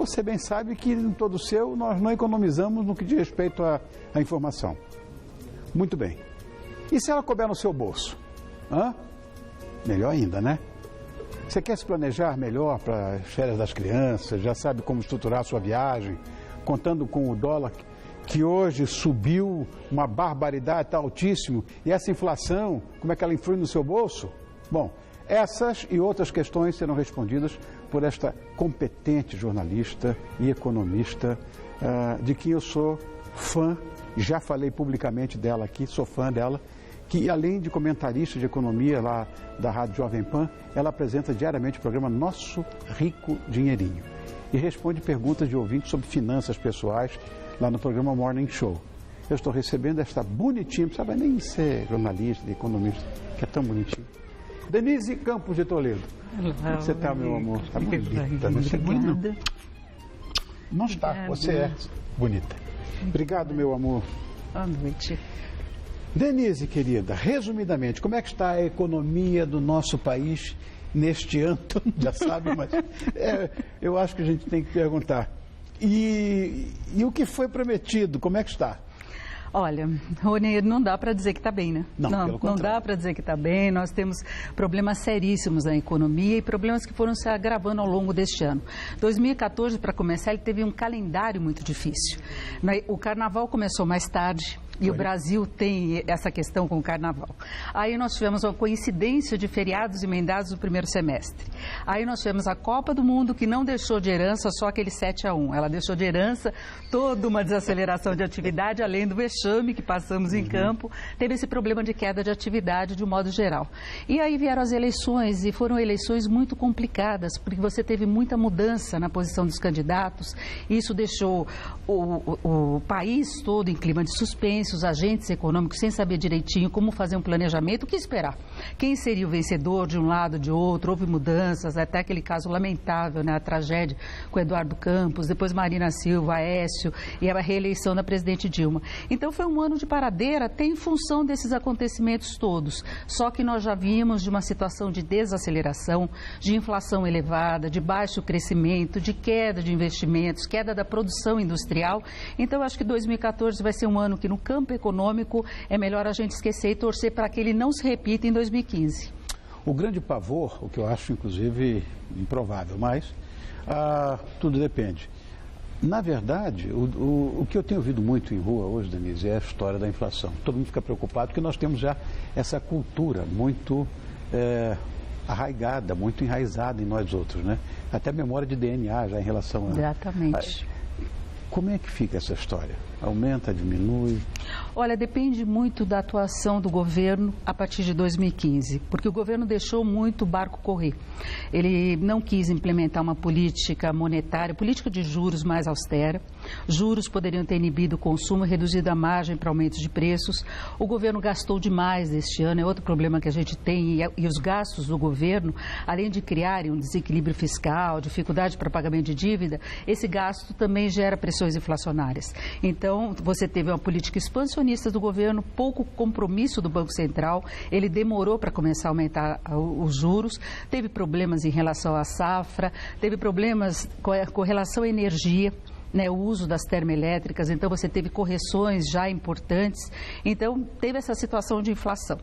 você bem sabe que em todo o seu nós não economizamos no que diz respeito à informação. Muito bem. E se ela couber no seu bolso? Hã? Melhor ainda, né? Você quer se planejar melhor para as férias das crianças, já sabe como estruturar a sua viagem, contando com o dólar que hoje subiu uma barbaridade, está altíssimo, e essa inflação, como é que ela influi no seu bolso? Bom, essas e outras questões serão respondidas por esta competente jornalista e economista, de quem eu sou fã, já falei publicamente dela aqui, sou fã dela, que além de comentarista de economia lá da Rádio Jovem Pan, ela apresenta diariamente o programa Nosso Rico Dinheirinho e responde perguntas de ouvintes sobre finanças pessoais lá no programa Morning Show. Eu estou recebendo esta bonitinha, não sabe nem ser jornalista, economista, que é tão bonitinho. Denise Campos de Toledo. Olá, como você está, meu amor? Está bonita, não sei Obrigada. Não está, você é bonita. Obrigado, meu amor. Boa noite. Denise, querida, resumidamente, como é que está a economia do nosso país neste ano? Todo mundo já sabe, mas eu acho que a gente tem que perguntar. E o que foi prometido, como é que está? Olha, Rony, não dá para dizer que está bem, né? Não dá para dizer que está bem. Nós temos problemas seríssimos na economia e problemas que foram se agravando ao longo deste ano. 2014, para começar, ele teve um calendário muito difícil. O carnaval começou mais tarde. E o Brasil tem essa questão com o carnaval. Aí nós tivemos uma coincidência de feriados emendados no primeiro semestre. Aí nós tivemos a Copa do Mundo, que não deixou de herança só aquele 7-1. Ela deixou de herança toda uma desaceleração de atividade, além do vexame que passamos em campo. Teve esse problema de queda de atividade de um modo geral. E aí vieram as eleições, e foram eleições muito complicadas, porque você teve muita mudança na posição dos candidatos. Isso deixou o país todo em clima de suspense, os agentes econômicos sem saber direitinho como fazer um planejamento, o que esperar. Quem seria o vencedor de um lado, de outro, houve mudanças, até aquele caso lamentável, né, a tragédia com Eduardo Campos, depois Marina Silva, Aécio e a reeleição da presidente Dilma. Então foi um ano de paradeira até em função desses acontecimentos todos. Só que nós já vimos de uma situação de desaceleração, de inflação elevada, de baixo crescimento, de queda de investimentos, queda da produção industrial. Então eu acho que 2014 vai ser um ano que no campo econômico é melhor a gente esquecer e torcer para que ele não se repita em 2015. O grande pavor, o que eu acho inclusive improvável, mas tudo depende. Na verdade, o que eu tenho ouvido muito em rua hoje, Denise, é a história da inflação. Todo mundo fica preocupado porque nós temos já essa cultura muito arraigada, muito enraizada em nós outros, né? Até memória de DNA já em relação a... Exatamente. Como é que fica essa história? Aumenta, diminui? Olha, depende muito da atuação do governo a partir de 2015, porque o governo deixou muito o barco correr. Ele não quis implementar uma política monetária, política de juros mais austera. Juros poderiam ter inibido o consumo, reduzido a margem para aumentos de preços. O governo gastou demais este ano, é outro problema que a gente tem, e os gastos do governo, além de criarem um desequilíbrio fiscal, dificuldade para pagamento de dívida, esse gasto também gera pressões inflacionárias. Então, você teve uma política expansionista do governo, pouco compromisso do Banco Central, ele demorou para começar a aumentar os juros, teve problemas em relação à safra, teve problemas com relação à energia, né, o uso das termoelétricas, então você teve correções já importantes, então teve essa situação de inflação.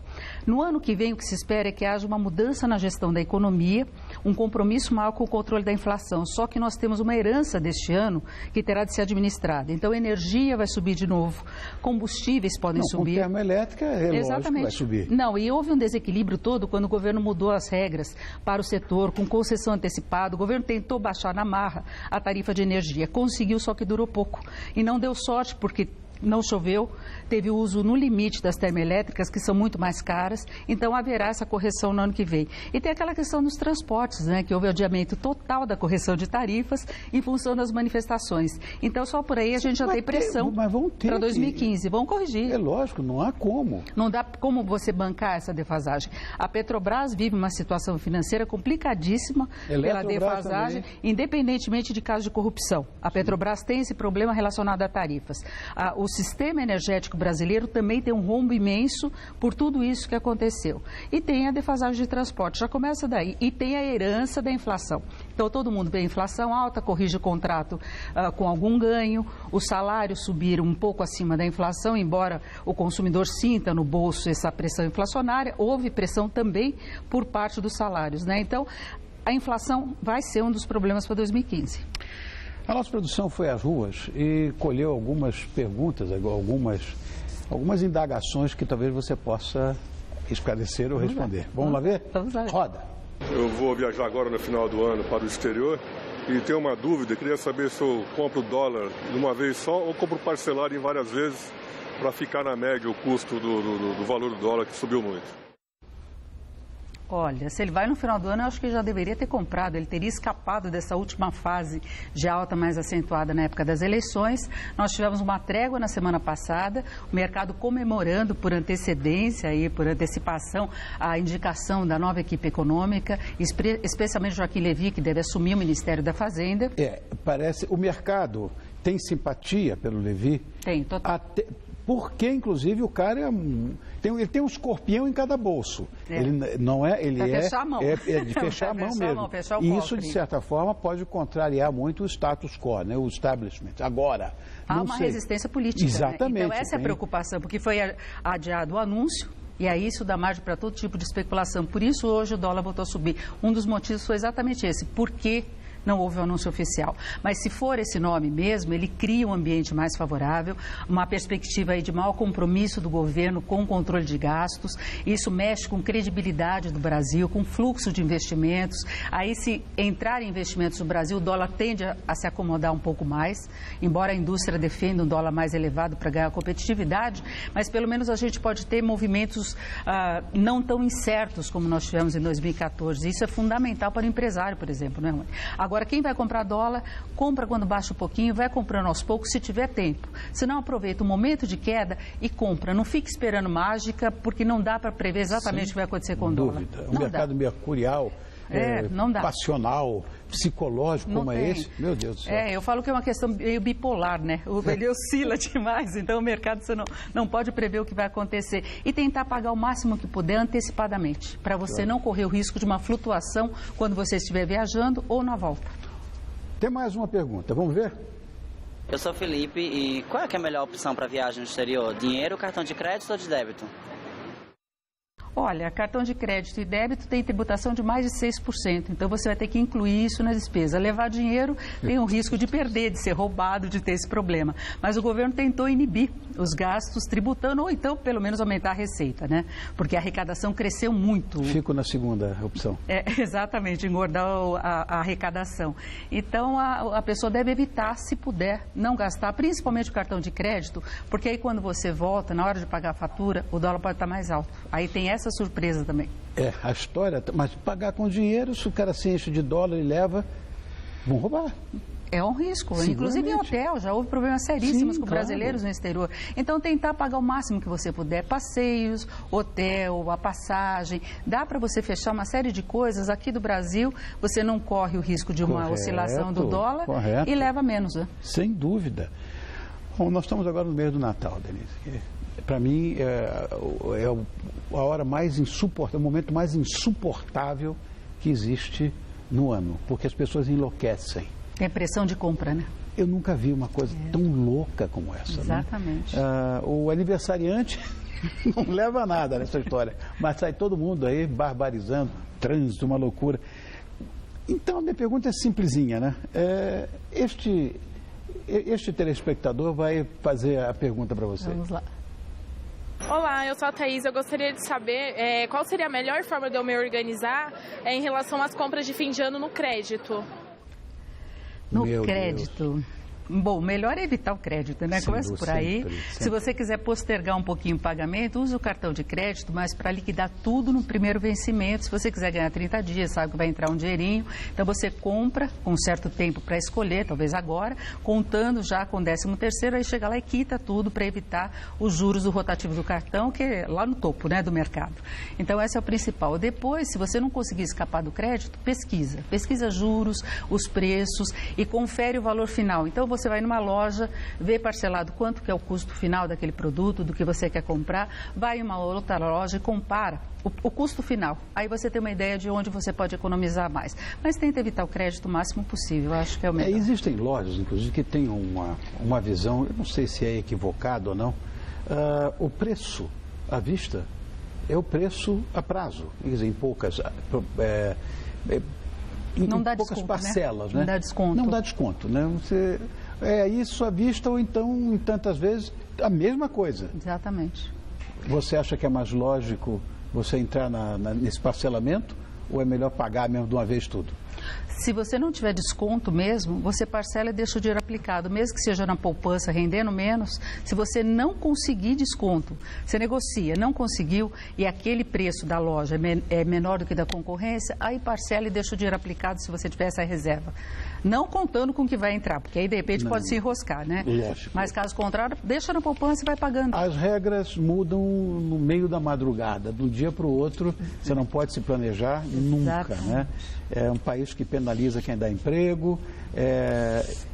No ano que vem, o que se espera é que haja uma mudança na gestão da economia, um compromisso maior com o controle da inflação, só que nós temos uma herança deste ano que terá de ser administrada, então a energia vai subir de novo, combustíveis podem subir. Com termoelétrica lógico que vai subir. Não, e houve um desequilíbrio todo quando o governo mudou as regras para o setor, com concessão antecipada, o governo tentou baixar na marra a tarifa de energia, conseguiu, só que durou pouco. E não deu sorte porque não choveu, teve uso no limite das termoelétricas, que são muito mais caras, então haverá essa correção no ano que vem. E tem aquela questão dos transportes, né, que houve adiamento total da correção de tarifas em função das manifestações. Então, só por aí a gente já tem pressão para 2015. Vão corrigir. É lógico, não há como. Não dá como você bancar essa defasagem. A Petrobras vive uma situação financeira complicadíssima pela defasagem, também, independentemente de caso de corrupção. A Petrobras tem esse problema relacionado a tarifas. O sistema energético brasileiro também tem um rombo imenso por tudo isso que aconteceu. E tem a defasagem de transporte, já começa daí. E tem a herança da inflação. Então, todo mundo vê a inflação alta, corrige o contrato com algum ganho, os salários subiram um pouco acima da inflação, embora o consumidor sinta no bolso essa pressão inflacionária, houve pressão também por parte dos salários, né? Então, a inflação vai ser um dos problemas para 2015. A nossa produção foi às ruas e colheu algumas perguntas, algumas indagações que talvez você possa esclarecer ou responder. Vamos lá ver? Vamos lá. Roda. Eu vou viajar agora no final do ano para o exterior e tenho uma dúvida, queria saber se eu compro dólar de uma vez só ou compro parcelado em várias vezes para ficar na média o custo do valor do dólar que subiu muito. Olha, se ele vai no final do ano, eu acho que já deveria ter comprado. Ele teria escapado dessa última fase de alta mais acentuada na época das eleições. Nós tivemos uma trégua na semana passada, o mercado comemorando por antecedência e por antecipação a indicação da nova equipe econômica, especialmente Joaquim Levy, que deve assumir o Ministério da Fazenda. Parece, o mercado tem simpatia pelo Levy. Tem, total. Porque, inclusive, o cara ele tem um escorpião em cada bolso. Ele não é, ele fechar a mão. É de fechar a mão mesmo. E isso, de certa forma, pode contrariar muito o status quo, né, o establishment. Agora, há uma resistência política. Exatamente. Né? Então, essa é a preocupação, porque foi adiado o anúncio. E aí isso dá margem para todo tipo de especulação. Por isso, hoje, o dólar voltou a subir. Um dos motivos foi exatamente esse. Por quê? Não houve um anúncio oficial. Mas se for esse nome mesmo, ele cria um ambiente mais favorável, uma perspectiva aí de maior compromisso do governo com o controle de gastos. Isso mexe com credibilidade do Brasil, com fluxo de investimentos. Aí, se entrar em investimentos no Brasil, o dólar tende a se acomodar um pouco mais, embora a indústria defenda um dólar mais elevado para ganhar competitividade, mas pelo menos a gente pode ter movimentos não tão incertos como nós tivemos em 2014. Isso é fundamental para o empresário, por exemplo, né, Rony? Agora, quem vai comprar dólar, compra quando baixa um pouquinho, vai comprando aos poucos, se tiver tempo. Se não, aproveita o momento de queda e compra. Não fique esperando mágica, porque não dá para prever exatamente o que vai acontecer com o dólar. O mercado mercurial, não dá. Passional, psicológico, como é esse, meu Deus do céu. Eu falo que é uma questão meio bipolar, né? Ele oscila demais, então o mercado você não pode prever o que vai acontecer. E tentar pagar o máximo que puder antecipadamente, para você não correr o risco de uma flutuação quando você estiver viajando ou na volta. Tem mais uma pergunta, vamos ver? Eu sou Felipe e qual é que é a melhor opção para viagem no exterior? Dinheiro, cartão de crédito ou de débito? Olha, cartão de crédito e débito tem tributação de mais de 6%, então você vai ter que incluir isso na despesa. Levar dinheiro tem o risco de perder, de ser roubado, de ter esse problema. Mas o governo tentou inibir os gastos tributando ou então, pelo menos, aumentar a receita, né? Porque a arrecadação cresceu muito. Fico na segunda opção. Exatamente, engordar a arrecadação. Então, a pessoa deve evitar, se puder, não gastar, principalmente o cartão de crédito, porque aí quando você volta, na hora de pagar a fatura, o dólar pode estar mais alto. Aí tem essa surpresa também. A história, mas pagar com dinheiro, se o cara se enche de dólar e leva, vão roubar. É um risco, inclusive em hotel, já houve problemas seríssimos com brasileiros no exterior. Então, tentar pagar o máximo que você puder, passeios, hotel, a passagem, dá para você fechar uma série de coisas. Aqui do Brasil, você não corre o risco de uma oscilação do dólar e leva menos. Né? Sem dúvida. Bom, nós estamos agora no meio do Natal, Denise. Para mim, é a hora mais insuportável, o momento mais insuportável que existe no ano, porque as pessoas enlouquecem. Tem pressão de compra, né? Eu nunca vi uma coisa tão louca como essa. Exatamente. Né? O aniversariante não leva nada nessa história, mas sai todo mundo aí barbarizando, trânsito, uma loucura. Então, a minha pergunta é simplesinha, né? Este telespectador vai fazer a pergunta para você. Vamos lá. Olá, eu sou a Thaís. Eu gostaria de saber qual seria a melhor forma de eu me organizar em relação às compras de fim de ano no crédito. No crédito. Deus. Bom, melhor é evitar o crédito, né? Começa por aí. Sempre. Se você quiser postergar um pouquinho o pagamento, use o cartão de crédito, mas para liquidar tudo no primeiro vencimento. Se você quiser ganhar 30 dias, sabe que vai entrar um dinheirinho. Então, você compra com um certo tempo para escolher, talvez agora, contando já com o 13º, aí chega lá e quita tudo para evitar os juros do rotativo do cartão, que é lá no topo, né, do mercado. Então, esse é o principal. Depois, se você não conseguir escapar do crédito, pesquisa. Pesquisa juros, os preços e confere o valor final. Então, você você vai numa loja, vê parcelado quanto que é o custo final daquele produto, do que você quer comprar, vai em uma outra loja e compara o custo final. Aí você tem uma ideia de onde você pode economizar mais. Mas tenta evitar o crédito o máximo possível, eu acho que é o melhor. Existem lojas, inclusive, que têm uma visão, eu não sei se é equivocado ou não, o preço à vista é o preço a prazo, quer dizer, em poucas... Não dá poucas desconto, parcelas, né? Não dá desconto. Não dá desconto, né? Você, isso à vista ou então, em tantas vezes, a mesma coisa. Exatamente. Você acha que é mais lógico você entrar nesse parcelamento ou é melhor pagar mesmo de uma vez tudo? Se você não tiver desconto mesmo, você parcela e deixa o dinheiro aplicado, mesmo que seja na poupança, rendendo menos. Se você não conseguir desconto, você negocia, não conseguiu e aquele preço da loja é menor do que da concorrência, aí parcela e deixa o dinheiro aplicado se você tiver essa reserva. Não contando com o que vai entrar, porque aí de repente pode se enroscar, né? Lógico. Mas caso contrário, deixa na poupança e vai pagando. As regras mudam no meio da madrugada, de um dia para o outro, você não pode se planejar nunca, né? É um país que penaliza quem dá emprego.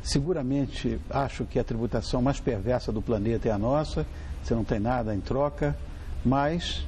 Seguramente acho que a tributação mais perversa do planeta é a nossa. Você não tem nada em troca, mas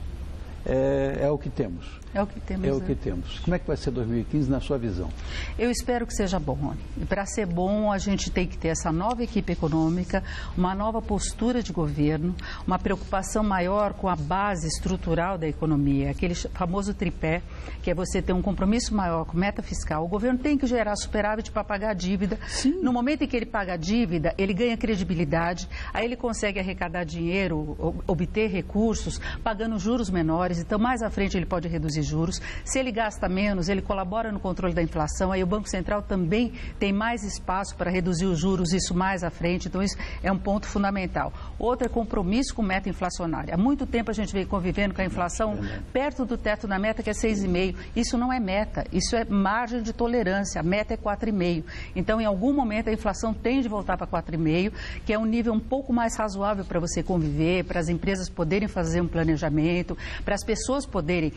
é o que temos. É o que temos. É o que temos. Como é que vai ser 2015 na sua visão? Eu espero que seja bom, Rony. E para ser bom, a gente tem que ter essa nova equipe econômica, uma nova postura de governo, uma preocupação maior com a base estrutural da economia, aquele famoso tripé, que é você ter um compromisso maior com meta fiscal. O governo tem que gerar superávit para pagar a dívida. Sim. No momento em que ele paga a dívida, ele ganha credibilidade, aí ele consegue arrecadar dinheiro, obter recursos, pagando juros menores. Então, mais à frente, ele pode reduzir juros. Se ele gasta menos, ele colabora no controle da inflação, aí o Banco Central também tem mais espaço para reduzir os juros, isso mais à frente, então isso é um ponto fundamental. Outro é compromisso com meta inflacionária. Há muito tempo a gente vem convivendo com a inflação perto do teto da meta, que é 6,5%. Isso não é meta, isso é margem de tolerância, a meta é 4,5%. Então, em algum momento, a inflação tem de voltar para 4,5%, que é um nível um pouco mais razoável para você conviver, para as empresas poderem fazer um planejamento, para as pessoas poderem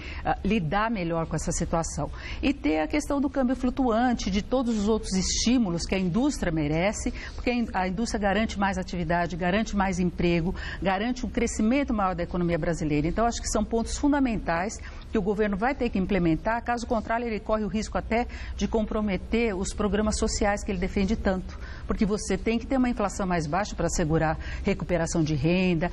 lidar melhor com essa situação. E ter a questão do câmbio flutuante, de todos os outros estímulos que a indústria merece, porque a indústria garante mais atividade, garante mais emprego, garante um crescimento maior da economia brasileira. Então, acho que são pontos fundamentais que o governo vai ter que implementar, caso contrário, ele corre o risco até de comprometer os programas sociais que ele defende tanto. Porque você tem que ter uma inflação mais baixa para assegurar recuperação de renda,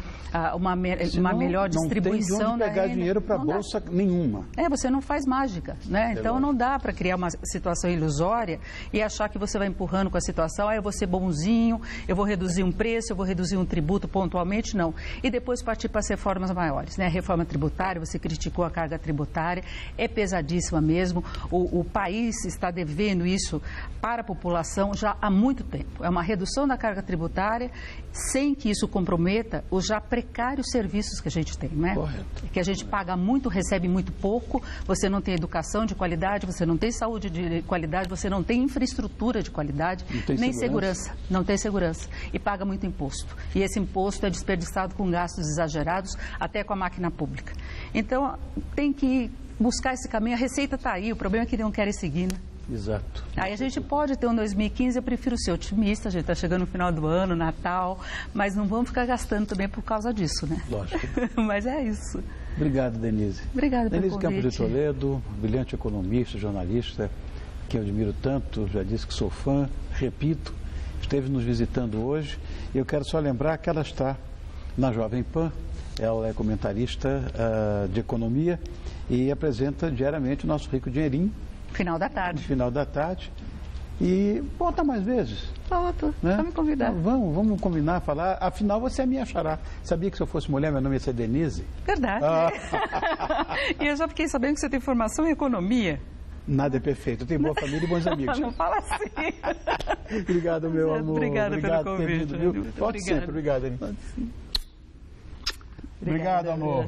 uma melhor distribuição da renda. Não tem de onde pegar dinheiro para a bolsa nenhuma. Você não faz mágica, né? Então não dá para criar uma situação ilusória e achar que você vai empurrando com a situação, eu vou ser bonzinho, eu vou reduzir um preço, eu vou reduzir um tributo pontualmente, não. E depois partir para as reformas maiores, né? A reforma tributária, você criticou a carga tributária, é pesadíssima mesmo, o país está devendo isso para a população já há muito tempo. É uma redução da carga tributária sem que isso comprometa os já precários serviços que a gente tem, né? Correto. Que a gente paga muito, recebe muito pouco, você não tem educação de qualidade, você não tem saúde de qualidade, você não tem infraestrutura de qualidade, nem segurança. Não tem segurança. E paga muito imposto. E esse imposto é desperdiçado com gastos exagerados, até com a máquina pública. Então, tem que buscar esse caminho. A receita está aí, o problema é que não querem seguir, né? Exato. Aí a gente pode ter um 2015, eu prefiro ser otimista, a gente está chegando no final do ano, Natal, mas não vamos ficar gastando também por causa disso, né? Lógico. Mas é isso. Obrigado, Denise. Obrigada pelo convite. Denise Campos de Toledo, brilhante economista, jornalista, que eu admiro tanto, já disse que sou fã, repito, esteve nos visitando hoje e eu quero só lembrar que ela está na Jovem Pan, ela é comentarista de economia e apresenta diariamente o nosso Rico Dinheirinho. Final da tarde. Final da tarde. E volta mais vezes. Volto, né? Só me convidar. Vamos combinar, falar. Afinal, você é minha xará. Sabia que se eu fosse mulher, meu nome ia ser Denise? Verdade. E eu já fiquei sabendo que você tem formação em economia. Nada é perfeito. Eu tenho boa família e bons amigos. Não fala assim. Obrigado, meu amor. Obrigada pelo convite. Volte sempre. Obrigado, Denise. Obrigado, amor.